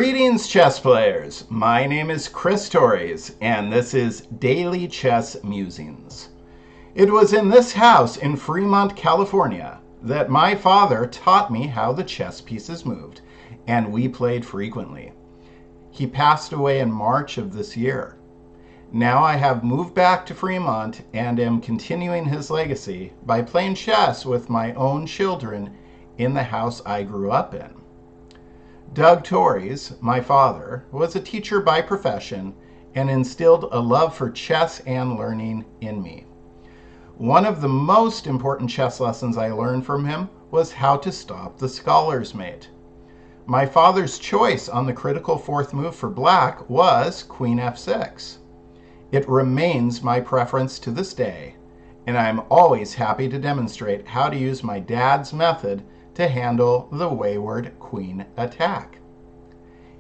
Greetings, chess players. My name is Torres, and this is Daily Chess Musings. It was in this house in Fremont, California, that my father taught me how the chess pieces moved, and we played frequently. He passed away in March of this year. Now I have moved back to Fremont and am continuing his legacy by playing chess with my own children in the house I grew up in. Torres, my father, was a teacher by profession and instilled a love for chess and learning in me. One of the most important chess lessons I learned from him was how to stop the scholar's mate. My father's choice on the critical fourth move for black was Queen f6. It remains my preference to this day, and I'm always happy to demonstrate how to use my dad's method to handle the Wayward Queen Attack.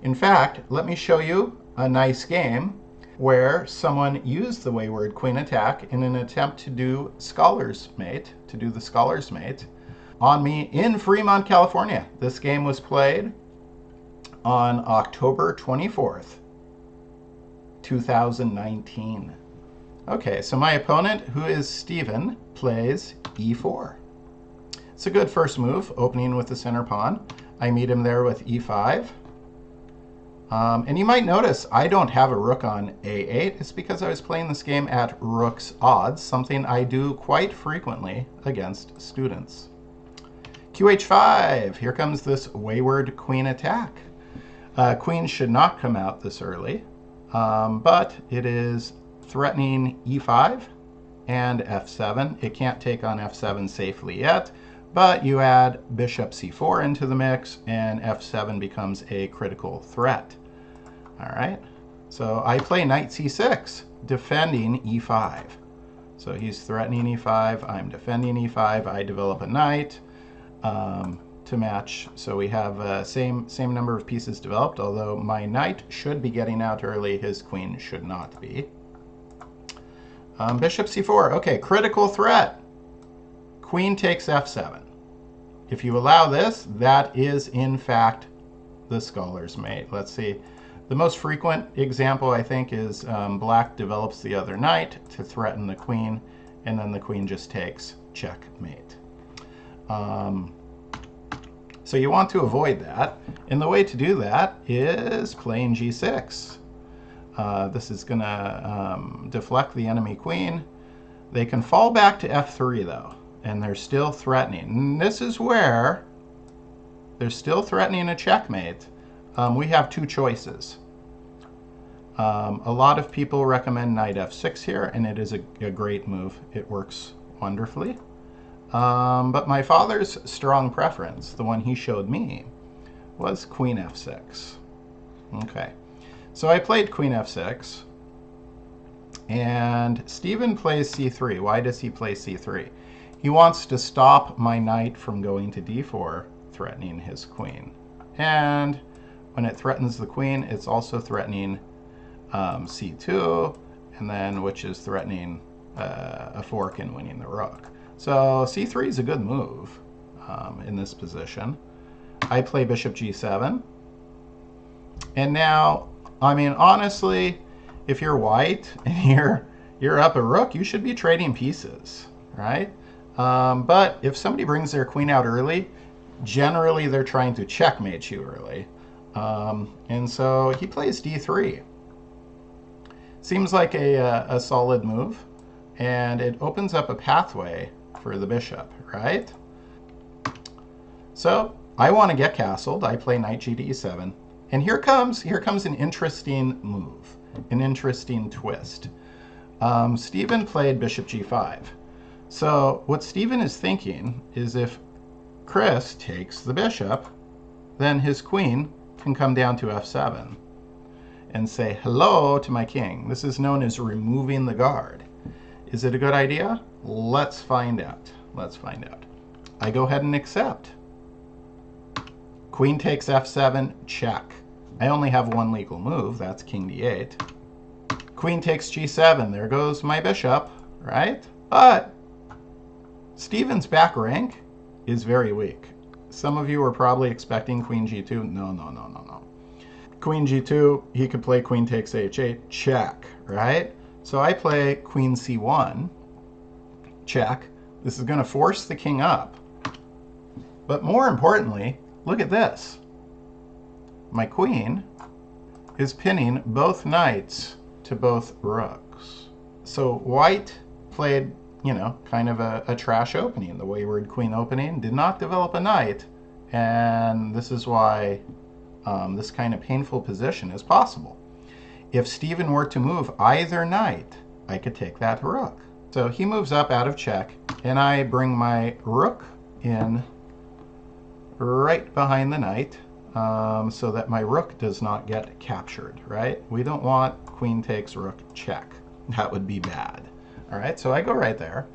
In fact, let me show you a nice game where someone used the Wayward Queen Attack in an attempt to do the scholar's mate on me in Fremont, California. This game was played on October 24th, 2019. Okay, so my opponent, who is Steven, plays e4. It's a good first move, opening with the center pawn. I meet him there with e5. And you might notice I don't have a rook on a8. It's because I was playing this game at rook's odds, something I do quite frequently against students. qh5. Here comes this Wayward Queen Attack. Queen should not come out this early, but it is threatening e5 and f7. It can't take on f7 safely yet. But you add bishop c4 into the mix, and f7 becomes a critical threat. All right, so I play knight c6, defending e5. So he's threatening e5, I'm defending e5. I develop a knight to match. So we have same number of pieces developed, although my knight should be getting out early, his queen should not be. Bishop c4, okay, critical threat. Queen takes f7. If you allow this, that is in fact the scholar's mate. Let's see. The most frequent example, I think, is black develops the other knight to threaten the queen, and then the queen just takes checkmate. So you want to avoid that, and the way to do that is playing g6. This is going to deflect the enemy queen. They can fall back to f3 though, and they're still threatening. And this is where they're still threatening a checkmate. We have two choices. A lot of people recommend knight f6 here, and it is a great move. It works wonderfully. But my father's strong preference, the one he showed me, was queen f6. Okay, so I played queen f6, and Steven plays c3. Why does he play c3? He wants to stop my knight from going to d4, threatening his queen. And when it threatens the queen, it's also threatening c2, and then which is threatening a fork and winning the rook. So c3 is a good move in this position. I play bishop g7. And now, I mean, honestly, if you're white and you're up a rook, you should be trading pieces, right? But if somebody brings their queen out early, generally they're trying to checkmate you early. And so he plays d3. Seems like a solid move, and it opens up a pathway for the bishop, right? So I want to get castled. I play knight g to e7. And here comes an interesting move, an interesting twist. Steven played bishop g5. So what Steven is thinking is if Chris takes the bishop, then his queen can come down to f7 and say hello to my king. This is known as removing the guard. Is it a good idea? Let's find out. Let's find out. I go ahead and accept. Queen takes f7, check. I only have one legal move, that's king d8. Queen takes g7, there goes my bishop, right? But Steven's back rank is very weak. Some of you are probably expecting queen g2. No. queen g2, he could play queen takes h8, check, right? So I play queen c1, check. This is going to force the king up. But more importantly, look at this. My queen is pinning both knights to both rooks. So white played, you know, kind of a trash opening. The Wayward Queen opening did not develop a knight, and this is why this kind of painful position is possible. If Stephen were to move either knight, I could take that rook. So he moves up out of check, and I bring my rook in right behind the knight, so that my rook does not get captured, right? We don't want queen takes rook check. That would be bad. All right, so I go right there.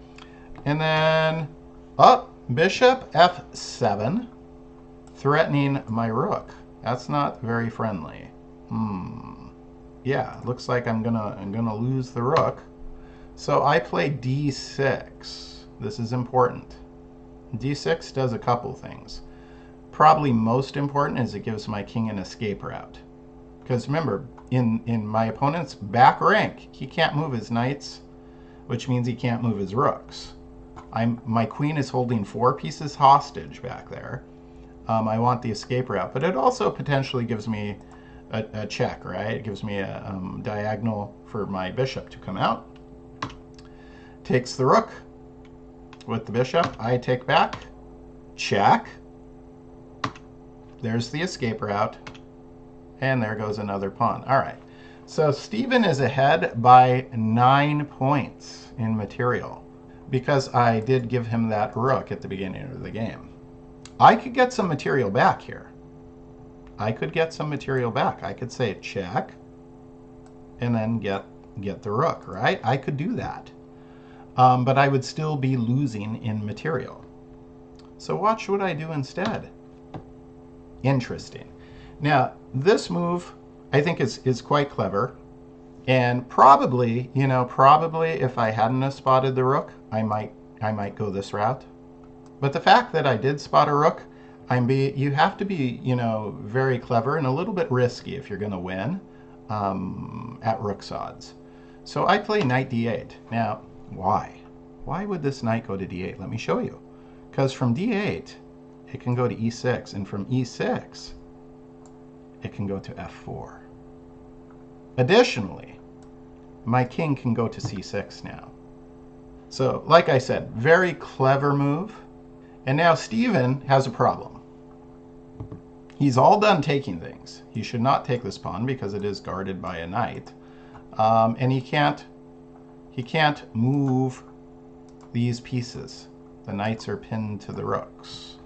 And then up, bishop f7, threatening my rook. That's not very friendly. Yeah, looks like I'm gonna lose the rook. So I play d6. This is important. d6 does a couple things. Probably most important is it gives my king an escape route. Because remember, in my opponent's back rank, he can't move his knights, which means he can't move his rooks. My queen is holding 4 pieces hostage back there. I want the escape route, but it also potentially gives me a check, right? It gives me a diagonal for my bishop to come out. Takes the rook with the bishop. I take back, check. There's the escape route, and there goes another pawn. All right, so Stephen is ahead by 9 points in material because I did give him that rook at the beginning of the game. I could get some material back here. I could get some material back. I could say check and then get the rook, right? I could do that. But I would still be losing in material. So watch what I do instead. Interesting. Now, this move I think is quite clever. And probably, you know, if I hadn't have spotted the rook, I might go this route. But the fact that I did spot a rook, you have to be, you know, very clever and a little bit risky if you're going to win at rook's odds. So I play knight d8. Now, why? Why would this knight go to d8? Let me show you. Because from d8, it can go to e6, and from e6, it can go to f4. Additionally, my king can go to c6 now. So, like I said, very clever move. And now Stephen has a problem. He's all done taking things. He should not take this pawn because it is guarded by a knight. And he can't move these pieces. The knights are pinned to the rooks.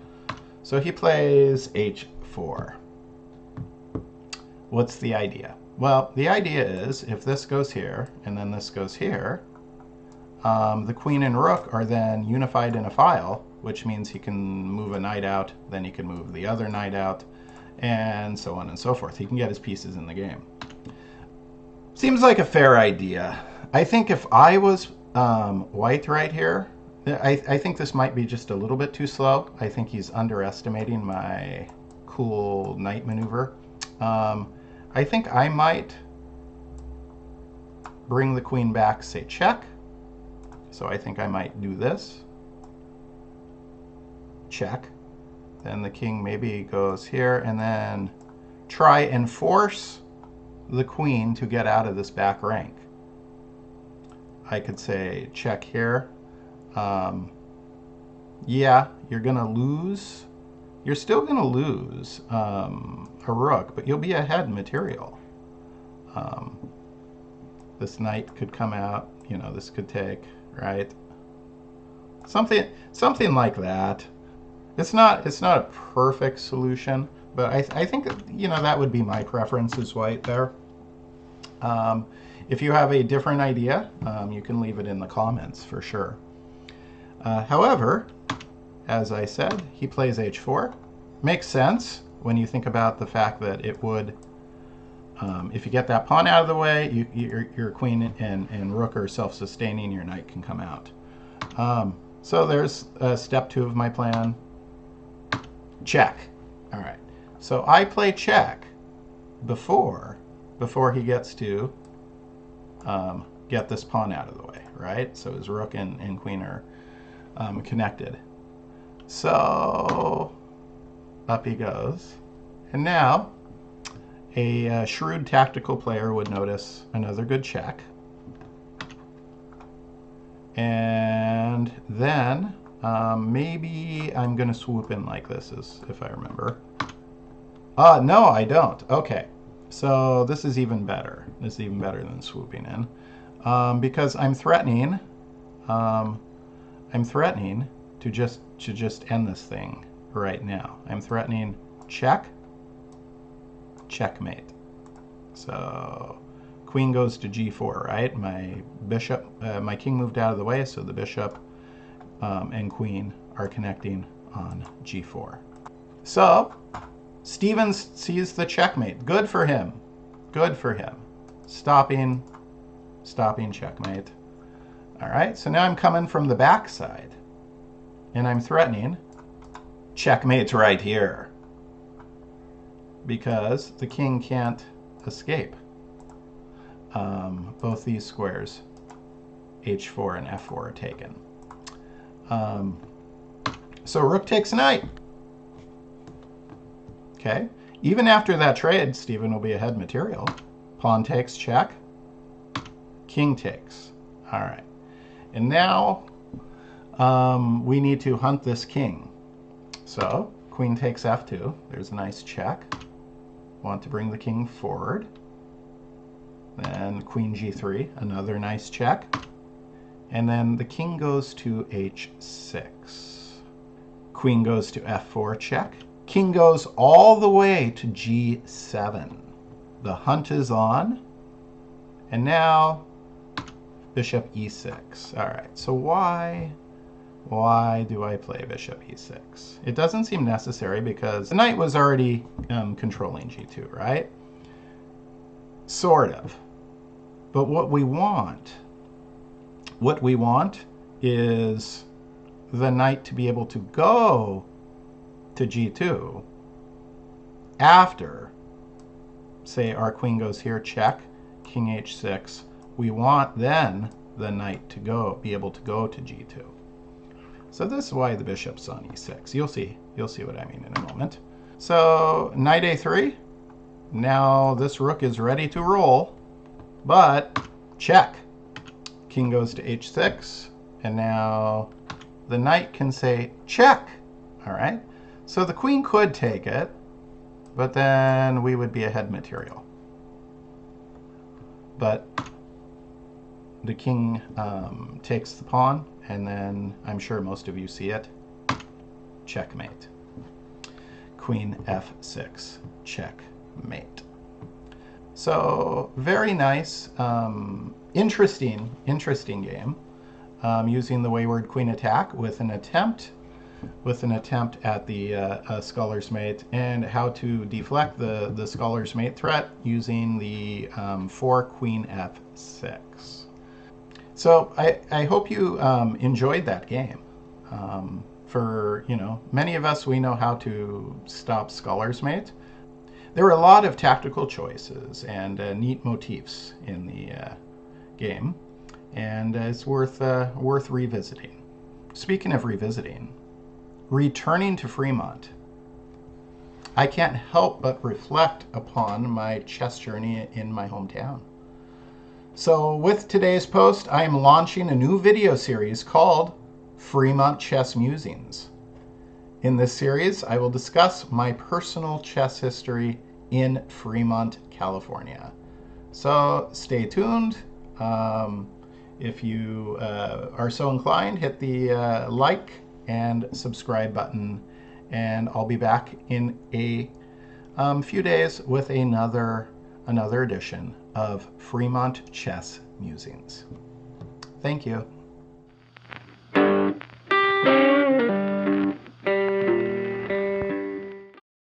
So he plays h4. What's the idea? Well, the idea is if this goes here and then this goes here, the queen and rook are then unified in a file, which means he can move a knight out, then he can move the other knight out, and so on and so forth. He can get his pieces in the game. Seems like a fair idea. I think if I was white right here, I think this might be just a little bit too slow. I think he's underestimating my cool knight maneuver. I think I might bring the queen back, say check. So I think I might do this. Check. Then the king maybe goes here and then try and force the queen to get out of this back rank. I could say check here. Yeah, you're gonna lose. You're still gonna lose a rook, but you'll be ahead in material. This knight could come out, you know, this could take, right? Something like that. It's not a perfect solution, but I think, you know, that would be my preference as white there. If you have a different idea, you can leave it in the comments for sure. However, as I said, he plays h4. Makes sense when you think about the fact that it would, if you get that pawn out of the way, your queen and rook are self-sustaining, your knight can come out. So there's step 2 of my plan. Check. All right. So I play check. before he gets to get this pawn out of the way, right? So his rook and queen are connected. So up he goes. And now a shrewd tactical player would notice another good check. And then maybe I'm going to swoop in like this, if I remember. No, I don't. Okay. So this is even better. This is even better than swooping in. Because I'm threatening to just end this thing right now. I'm threatening checkmate. So queen goes to g4, right? My king moved out of the way, so the bishop and queen are connecting on g4. So Stephen sees the checkmate. Good for him. Good for him. Stopping checkmate. All right, so now I'm coming from the back side, and I'm threatening checkmate's right here, because the king can't escape. Both these squares, h4 and f4, are taken. So rook takes knight. Okay, even after that trade, Stephen will be ahead material. Pawn takes check, king takes. All right, and now we need to hunt this king. So queen takes f2. There's a nice check. Want to bring the king forward. Then queen g3, another nice check. And then the king goes to h6. Queen goes to f4, check. King goes all the way to g7. The hunt is on. And now bishop e6. All right, so why do I play bishop e6? It doesn't seem necessary because the knight was already controlling g2, right? Sort of. But what we want is the knight to be able to go to g2 after, say, our queen goes here, check, king h6. We want then the knight to be able to go to g2. So this is why the bishop's on e6. You'll see what I mean in a moment. So knight a3. Now this rook is ready to roll, but check. King goes to h6, and now the knight can say check. All right. So the queen could take it, but then we would be ahead material. But the king takes the pawn, and then I'm sure most of you see it. Checkmate. Queen f6. Checkmate. So very nice, interesting game using the Wayward Queen Attack with an attempt at the Scholar's Mate, and how to deflect the Scholar's Mate threat using the 4 Queen f6. So I hope you enjoyed that game. For many of us, we know how to stop Scholar's Mate. There were a lot of tactical choices and neat motifs in the game, and it's worth revisiting. Speaking of revisiting, returning to Fremont, I can't help but reflect upon my chess journey in my hometown. So with today's post, I am launching a new video series called Fremont Chess Musings. In this series, I will discuss my personal chess history in Fremont, California. So stay tuned. If you are so inclined, hit the like and subscribe button, and I'll be back in a few days with another edition of Fremont Chess Musings. Thank you.